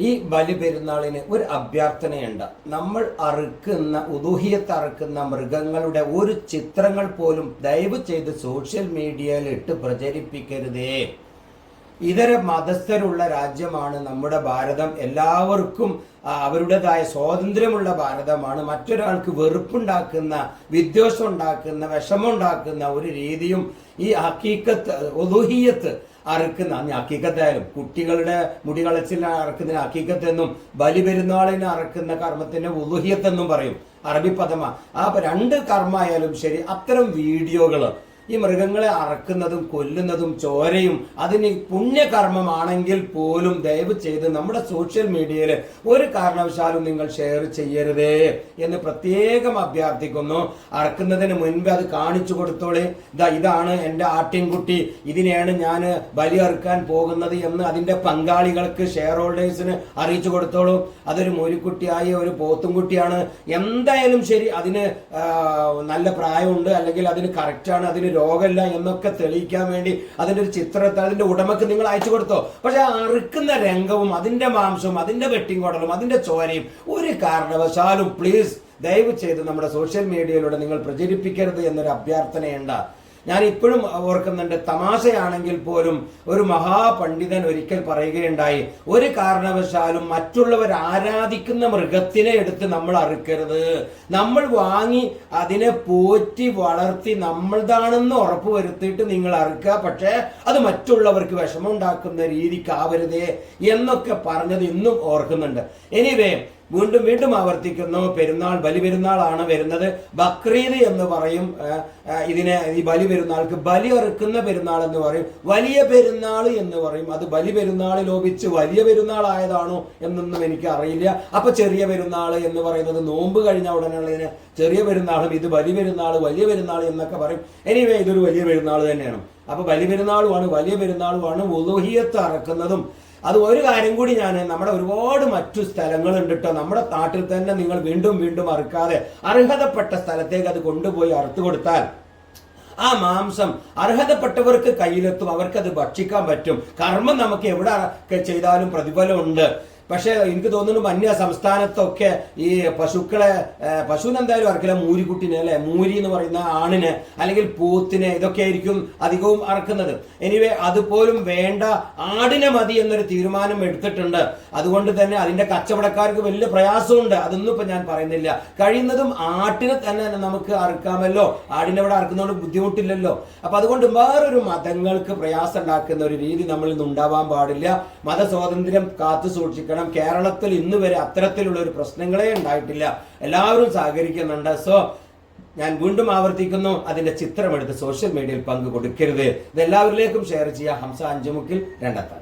ഈ ബലി പെരുന്നാളിന് ഒരു അഭ്യർത്ഥനയുണ്ട്. നമ്മൾ അറുക്കുന്ന ഉദൂഹിയത്ത് അറുക്കുന്ന മൃഗങ്ങളുടെ ഒരു ചിത്രങ്ങൾ പോലും ദയവ് ചെയ്ത് സോഷ്യൽ മീഡിയയിൽ ഇട്ട് പ്രചരിപ്പിക്കരുതേ. ഇതര മതസ്ഥരുള്ള രാജ്യമാണ് നമ്മുടെ ഭാരതം. എല്ലാവർക്കും അവരുടേതായ സ്വാതന്ത്ര്യമുള്ള ഭാരതമാണ്. മറ്റൊരാൾക്ക് വെറുപ്പുണ്ടാക്കുന്ന, വിദ്വേഷം ഉണ്ടാക്കുന്ന, വിഷമമുണ്ടാക്കുന്ന ഒരു രീതിയും ഈ ഹക്കീക്കത്ത് ഉദൂഹിയത്ത് അറുക്കുന്ന ഹക്കീക്കത്തായാലും കുട്ടികളുടെ മുടി കളച്ചിൽ അറക്കുന്നതിന് ഹക്കീക്കത്ത് എന്നും ബലി പെരുന്നാളിന് അറക്കുന്ന കർമ്മത്തിന് ഉദൂഹിയത്ത് എന്നും പറയും. അറബി പദമാണ്. ആ രണ്ട് കർമ്മമായാലും ശരി, അത്തരം വീഡിയോകൾ ഈ മൃഗങ്ങളെ അറക്കുന്നതും കൊല്ലുന്നതും ചോരയും അതിന് പുണ്യകർമ്മമാണെങ്കിൽ പോലും ദയവ് ചെയ്ത് നമ്മുടെ സോഷ്യൽ മീഡിയയിൽ ഒരു കാരണവശാലും നിങ്ങൾ ഷെയർ ചെയ്യരുതേ എന്ന് പ്രത്യേകം അഭ്യർത്ഥിക്കുന്നു. അറക്കുന്നതിന് മുൻപ് അത് കാണിച്ചു കൊടുത്തോളെ, ഇതാണ് എൻ്റെ ആട്ടിൻകുട്ടി, ഇതിനെയാണ് ഞാൻ ബലി അറുക്കാൻ പോകുന്നത് എന്ന് അതിന്റെ പങ്കാളികൾക്ക്, ഷെയർ ഹോൾഡേഴ്സിന് അറിയിച്ചു കൊടുത്തോളൂ. അതൊരു മോരിക്കുട്ടിയായ ഒരു പോത്തുംകുട്ടിയാണ്, എന്തായാലും ശരി, അതിന് നല്ല പ്രായമുണ്ട്, അല്ലെങ്കിൽ അതിന് കറക്റ്റാണ്, അതിന് രോഗമില്ല എന്നൊക്കെ തെളിയിക്കാൻ വേണ്ടി അതിന്റെ ഒരു ചിത്രത്തെ അതിന്റെ ഉടമക്ക് നിങ്ങൾ അയച്ചു കൊടുത്തോ. പക്ഷെ അറുക്കുന്ന രംഗവും അതിന്റെ മാംസവും അതിന്റെ വെട്ടിങ്കുടലും അതിന്റെ ചോരയും ഒരു കാരണവശാലും പ്ലീസ് ദയവ് ചെയ്ത് നമ്മുടെ സോഷ്യൽ മീഡിയയിലൂടെ നിങ്ങൾ പ്രചരിപ്പിക്കരുത് എന്നൊരു അഭ്യർത്ഥനയുണ്ട്. ഞാൻ ഇപ്പോഴും ഓർക്കുന്നുണ്ട്, തമാശയാണെങ്കിൽ പോലും ഒരു മഹാപണ്ഡിതൻ ഒരിക്കൽ പറയുകയുണ്ടായി, ഒരു കാരണവശാലും മറ്റുള്ളവർ ആരാധിക്കുന്ന മൃഗത്തിനെ എടുത്ത് നമ്മൾ അറുക്കരുത്. നമ്മൾ വാങ്ങി അതിനെ പോറ്റി വളർത്തി നമ്മളതാണെന്ന് ഉറപ്പുവരുത്തിയിട്ട് നിങ്ങൾ അറുക്കുക. പക്ഷേ അത് മറ്റുള്ളവർക്ക് വിഷമമുണ്ടാക്കുന്ന രീതിക്കാവരുതേ എന്നൊക്കെ പറഞ്ഞത് ഇന്നും ഓർക്കുന്നുണ്ട്. എനിവേ, വീണ്ടും ആവർത്തിക്കുന്നു, പെരുന്നാൾ ബലി പെരുന്നാളാണ് വരുന്നത്. ബക്രീദ് എന്ന് പറയും ഇതിനെ. ഈ ബലി പെരുന്നാൾക്ക് ബലി അറുക്കുന്ന പെരുന്നാൾ എന്ന് പറയും, വലിയ പെരുന്നാൾ എന്ന് പറയും. അത് ബലി പെരുന്നാൾ ലോപിച്ച് വലിയ പെരുന്നാൾ ആയതാണോ എന്നൊന്നും എനിക്ക് അറിയില്ല. അപ്പൊ ചെറിയ പെരുന്നാൾ എന്ന് പറയുന്നത് നോമ്പ് കഴിഞ്ഞ ഉടനെയുള്ളതിന് ചെറിയ പെരുന്നാളും, ഇത് ബലി പെരുന്നാൾ വലിയ പെരുന്നാൾ എന്നൊക്കെ പറയും. എനിവേ, ഇതൊരു വലിയ പെരുന്നാൾ തന്നെയാണ്. അപ്പൊ ബലി പെരുന്നാളുമാണ് വലിയ പെരുന്നാളുമാണ് ഉദൂഹിയത്ത് അറക്കുന്നതും. അത് ഒരു കാര്യം കൂടി, നമ്മുടെ ഒരുപാട് മറ്റു സ്ഥലങ്ങളുണ്ട് കേട്ടോ. നമ്മുടെ നാട്ടിൽ തന്നെ നിങ്ങൾ വീണ്ടും അറുക്കാതെ അർഹതപ്പെട്ട സ്ഥലത്തേക്ക് അത് കൊണ്ടുപോയി അറുത്തു കൊടുത്താൽ ആ മാംസം അർഹതപ്പെട്ടവർക്ക് കയ്യിലെത്തും, അവർക്കത് ഭക്ഷിക്കാൻ പറ്റും. കർമ്മം നമുക്ക് എവിടെ ചെയ്താലും പ്രതിഫലമുണ്ട്. പക്ഷെ എനിക്ക് തോന്നുന്നു അന്യ സംസ്ഥാനത്തൊക്കെ ഈ പശുവിന് എന്തായാലും അറക്കില്ല, മൂരിക്കുട്ടിനെ അല്ലെ, മൂരി എന്ന് പറയുന്ന ആണിന് അല്ലെങ്കിൽ പൂത്തിനെ, ഇതൊക്കെ ആയിരിക്കും അധികവും അറക്കുന്നത്. എനിവേ, അതുപോലും വേണ്ട, ആടിനെ മതി എന്നൊരു തീരുമാനം എടുത്തിട്ടുണ്ട്. അതുകൊണ്ട് തന്നെ അതിന്റെ കച്ചവടക്കാർക്ക് വലിയ പ്രയാസമുണ്ട്. അതൊന്നും ഇപ്പൊ ഞാൻ പറയുന്നില്ല. കഴിയുന്നതും ആട്ടിനെ തന്നെ നമുക്ക് അറുക്കാമല്ലോ, ആടിനെ ഇവിടെ അറുക്കുന്നതുകൊണ്ട് ബുദ്ധിമുട്ടില്ലല്ലോ. അപ്പൊ അതുകൊണ്ട് വേറൊരു മതങ്ങൾക്ക് പ്രയാസം ഉണ്ടാക്കുന്ന ഒരു രീതി നമ്മളിൽ നിന്ന് ഉണ്ടാവാൻ പാടില്ല. മതസ്വാതന്ത്ര്യം കാത്തു സൂക്ഷിക്കണം. കേരളത്തിൽ ഇന്ന് വരെ അത്തരത്തിലുള്ള ഒരു പ്രശ്നങ്ങളെ ഉണ്ടായിട്ടില്ല. എല്ലാവരും സഹകരിക്കുന്നുണ്ട്. സോ ഞാൻ വീണ്ടും ആവർത്തിക്കുന്നു, അതിന്റെ ചിത്രമെടുത്ത് സോഷ്യൽ മീഡിയയിൽ പങ്കു കൊടുക്കരുത്. ഇത് എല്ലാവരിലേക്കും ഷെയർ ചെയ്യുക. ഹംസ അഞ്ചുമുക്കിൽ രണ്ടത്താൻ.